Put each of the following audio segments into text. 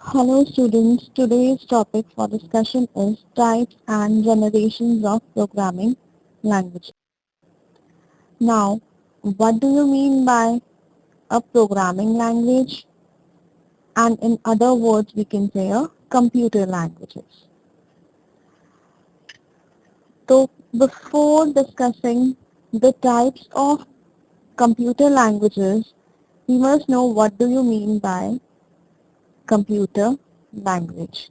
Hello students, today's topic for discussion is types and generations of programming language. Now, what do you mean by a programming language? And in other words, we can say a computer languages. So, before discussing the types of computer languages, we must know what do you mean by computer language.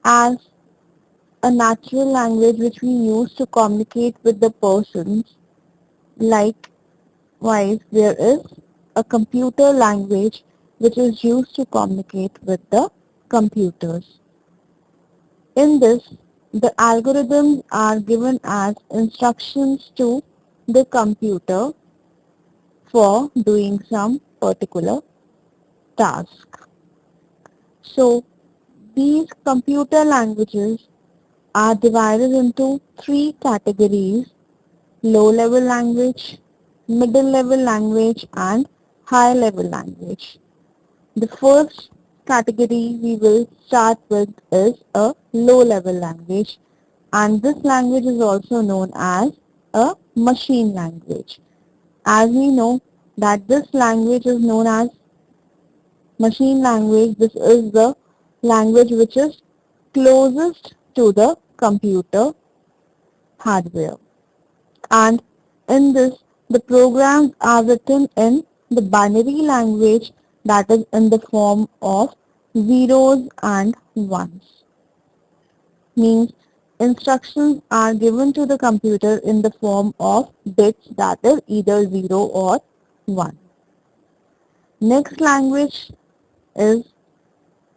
As a natural language which we use to communicate with the persons. Likewise, there is a computer language which is used to communicate with the computers. In this, the algorithms are given as instructions to the computer for doing some particular task. So, these computer languages are divided into three categories: low-level language, middle-level language, and high-level language. The first category we will start with is a low-level language, and this language is also known as a machine language. As we know that this language is known as machine language, this is the language which is closest to the computer hardware. And in this, the programs are written in the binary language, that is in the form of zeros and ones. Means instructions are given to the computer in the form of bits, that is either 0 or 1. Next language is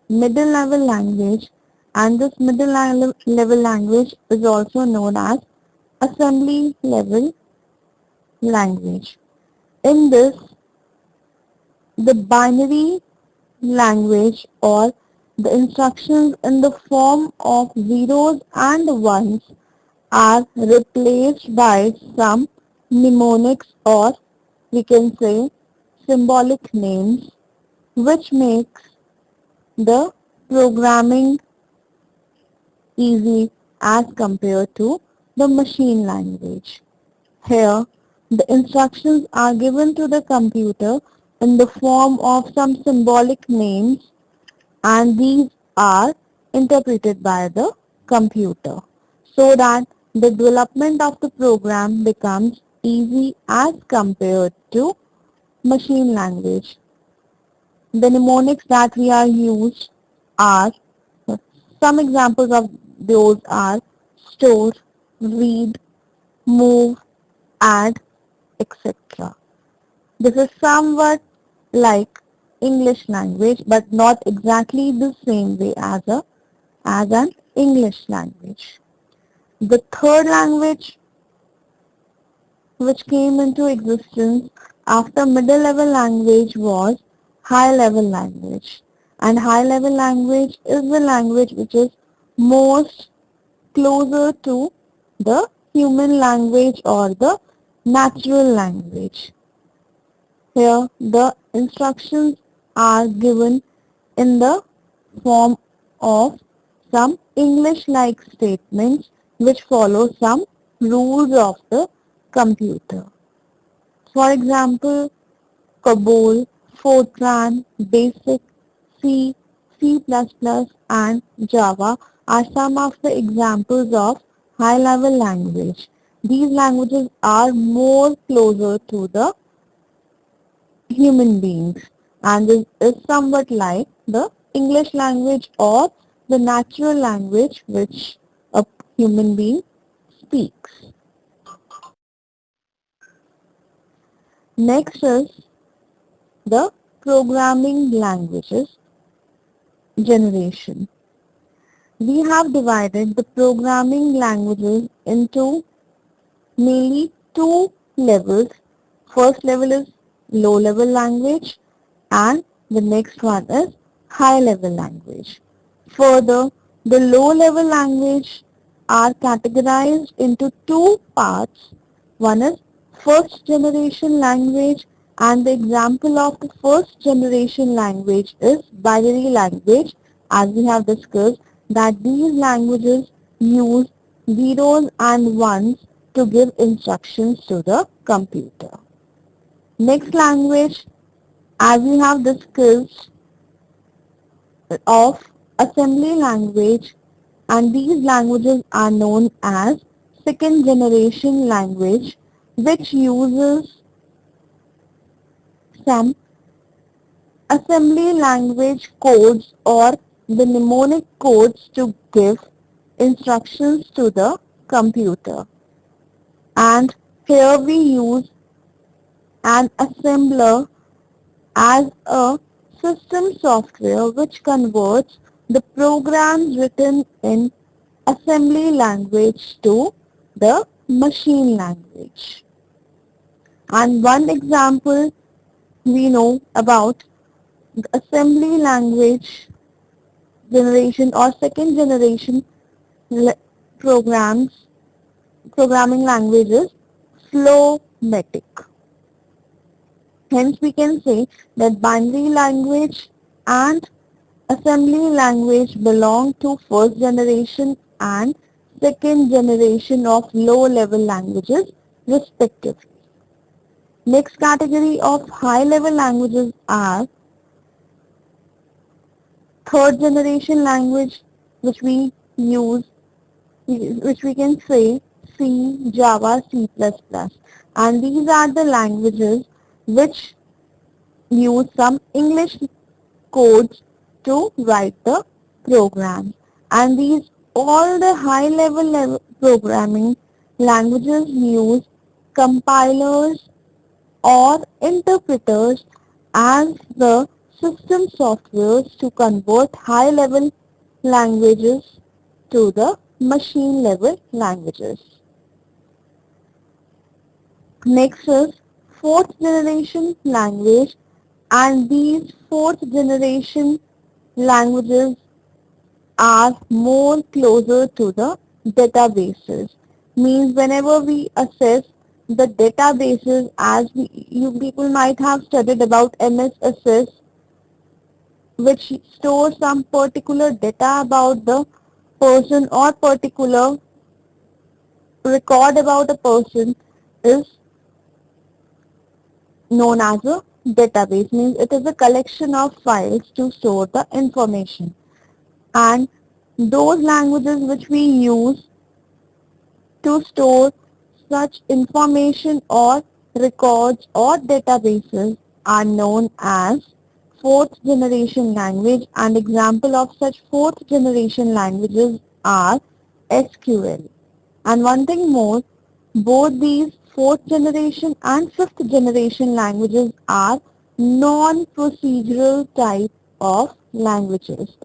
middle level language, and this middle level language is also known as assembly level language. In this, the binary language or the instructions in the form of zeros and ones are replaced by some mnemonics, or we can say symbolic names, which makes the programming easy as compared to the machine language. Here, the instructions are given to the computer in the form of some symbolic names, and these are interpreted by the computer so that the development of the program becomes easy as compared to machine language. The mnemonics that we are used are, some examples of those are store, read, move, add, etc. This is somewhat like English language, but not exactly the same way as an English language. The third language which came into existence after middle level language was high level language. And high level language is the language which is most closer to the human language or the natural language. Here the instructions are given in the form of some English-like statements which follow some rules of the computer. For example, COBOL, Fortran, BASIC, C, C++, and Java are some of the examples of high-level language. These languages are more closer to the human beings, and this is somewhat like the English language or the natural language which a human being speaks. Next is the programming languages generation. We have divided the programming languages into mainly two levels. First level is low level language, and the next one is high level language. Further, the low level language are categorized into two parts. One is first generation language And the example of the first generation language is binary language, as we have discussed that these languages use zeros and ones to give instructions to the computer. Next language, as we have discussed, of assembly language, and these languages are known as second generation language, which uses some assembly language codes or the mnemonic codes to give instructions to the computer. And here we use an assembler as a system software which converts the programs written in assembly language to the machine language. And one example we know about the assembly language generation or second generation programs programming languages Flowmatic. Hence we can say that binary language and assembly language belong to first generation and second generation of low level languages respectively. Next category of high level languages are third generation language, which we use, which we can say C, Java, C++. And these are the languages which use some English codes to write the programs. And these all the high level programming languages use compilers or interpreters as the system softwares to convert high level languages to the machine level languages. Next is fourth generation language, and these fourth generation languages are more closer to the databases. Means whenever we assess the databases, as you people might have studied about MS Access, which stores some particular data about the person or particular record about a person, is known as a database. Means it is a collection of files to store the information. And those languages which we use to store such information or records or databases are known as fourth generation language, and example of such fourth generation languages are SQL. And one thing more, both these fourth generation and fifth generation languages are non-procedural type of languages.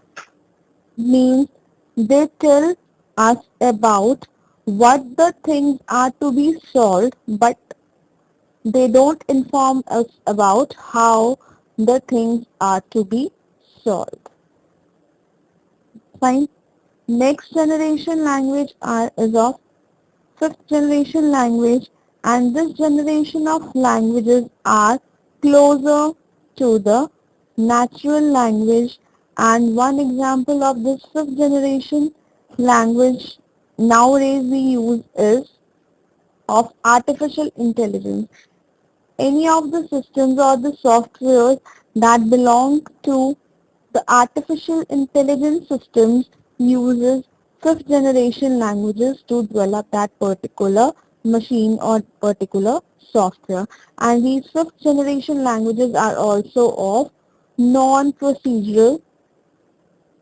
Means they tell us about what the things are to be solved, but they don't inform us about how the things are to be solved. Fine. Next generation language is of fifth generation language, and this generation of languages are closer to the natural language. And one example of this fifth generation language nowadays we use is of artificial intelligence. Any of the systems or the softwares that belong to the artificial intelligence systems uses fifth generation languages to develop that particular machine or particular software. And these fifth generation languages are also of non-procedural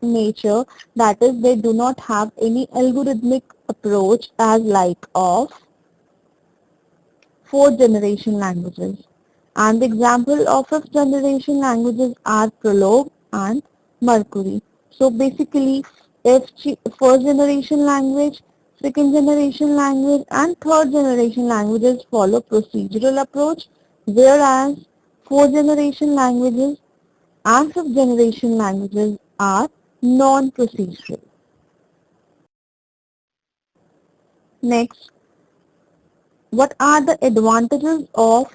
nature, that is they do not have any algorithmic approach as like of fourth generation languages. And the example of fifth generation languages are Prolog and Mercury. So basically, if first generation language, second generation language and third generation languages follow procedural approach, whereas fourth generation languages and fifth generation languages are non-procedural. Next, what are the advantages of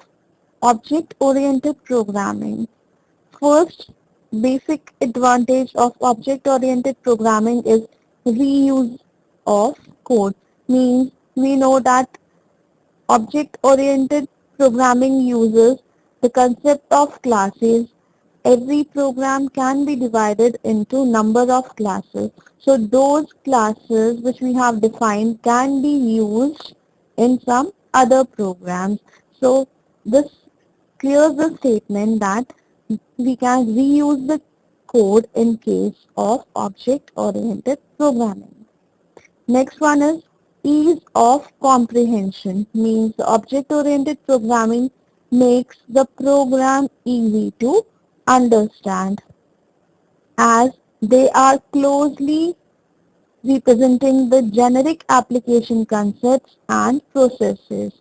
Object-oriented programming. First basic advantage of object-oriented programming is reuse of code. Means we know that object-oriented programming uses the concept of classes. Every program can be divided into number of classes. So those classes which we have defined can be used in some other programs. So this clears the statement that we can reuse the code in case of object-oriented programming. Next one is ease of comprehension. Means object-oriented programming makes the program easy to understand as they are closely representing the generic application concepts and processes,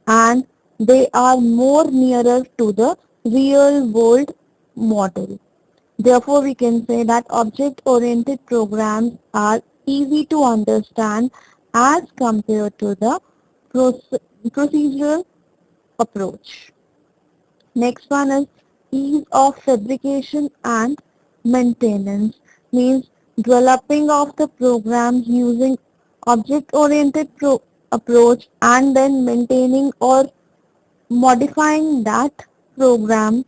and they are more nearer to the real world model. Therefore, we can say that object-oriented programs are easy to understand as compared to the procedural approach. Next one is ease of fabrication and maintenance. Means developing of the programs using object-oriented approach and then maintaining or modifying that program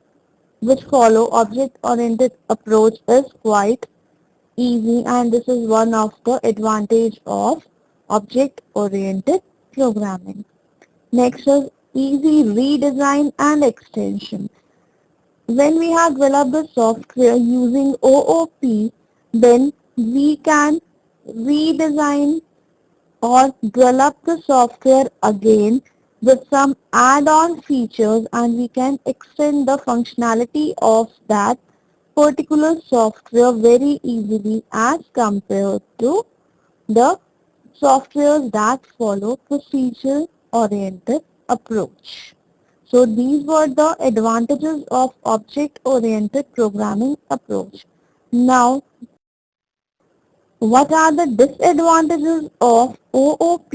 which follow object-oriented approach is quite easy, and this is one of the advantage of object-oriented programming. Next is easy redesign and extension. When we have developed the software using OOP, then we can redesign or develop the software again with some add-on features, and we can extend the functionality of that particular software very easily as compared to the softwares that follow procedural oriented approach. So these were the advantages of object oriented programming approach. Now, what are the disadvantages of OOP?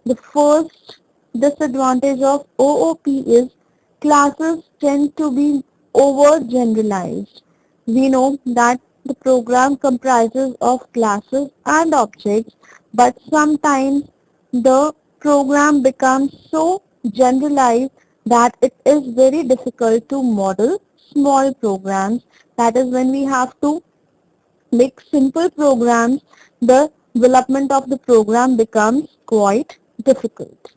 The first disadvantage of OOP is classes tend to be over-generalized. We know that the program comprises of classes and objects, but sometimes the program becomes so generalized that it is very difficult to model small programs. That is when we have to make simple programs, the development of the program becomes quite difficult.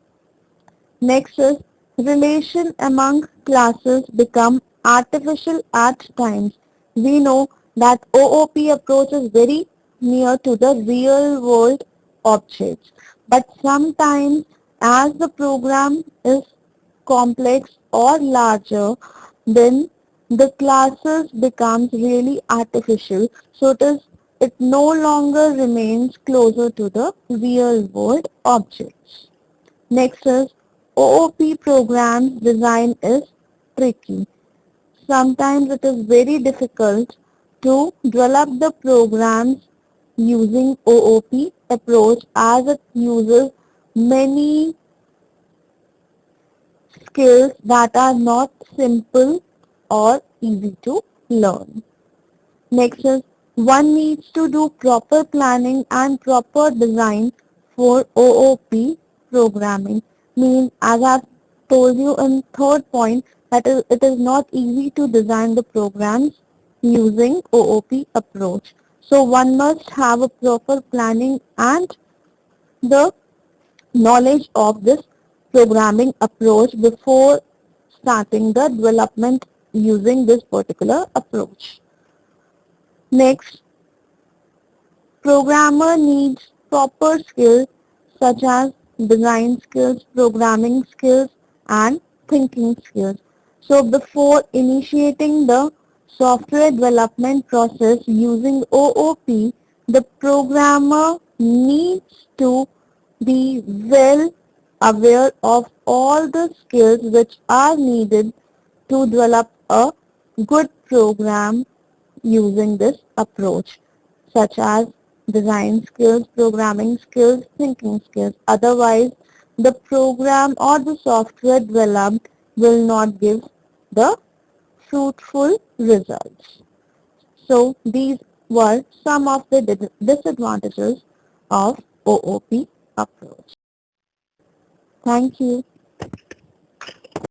Next is relation among classes become artificial at times. We know that OOP approach is very near to the real world objects, but sometimes as the program is complex or larger, then the classes becomes really artificial. So it no longer remains closer to the real world objects. Next is OOP programs design is tricky. Sometimes it is very difficult to develop the programs using OOP approach as it uses many skills that are not simple or easy to learn. Next is one needs to do proper planning and proper design for OOP programming. Means as I've told you in third point that it is not easy to design the programs using OOP approach. So one must have a proper planning and the knowledge of this programming approach before starting the development using this particular approach. Next, programmer needs proper skills such as design skills, programming skills, and thinking skills. So before initiating the software development process using OOP, the programmer needs to be well aware of all the skills which are needed to develop a good program using this approach, such as design skills, programming skills, thinking skills. Otherwise, the program or the software developed will not give the fruitful results. So these were some of the disadvantages of OOP approach. Thank you.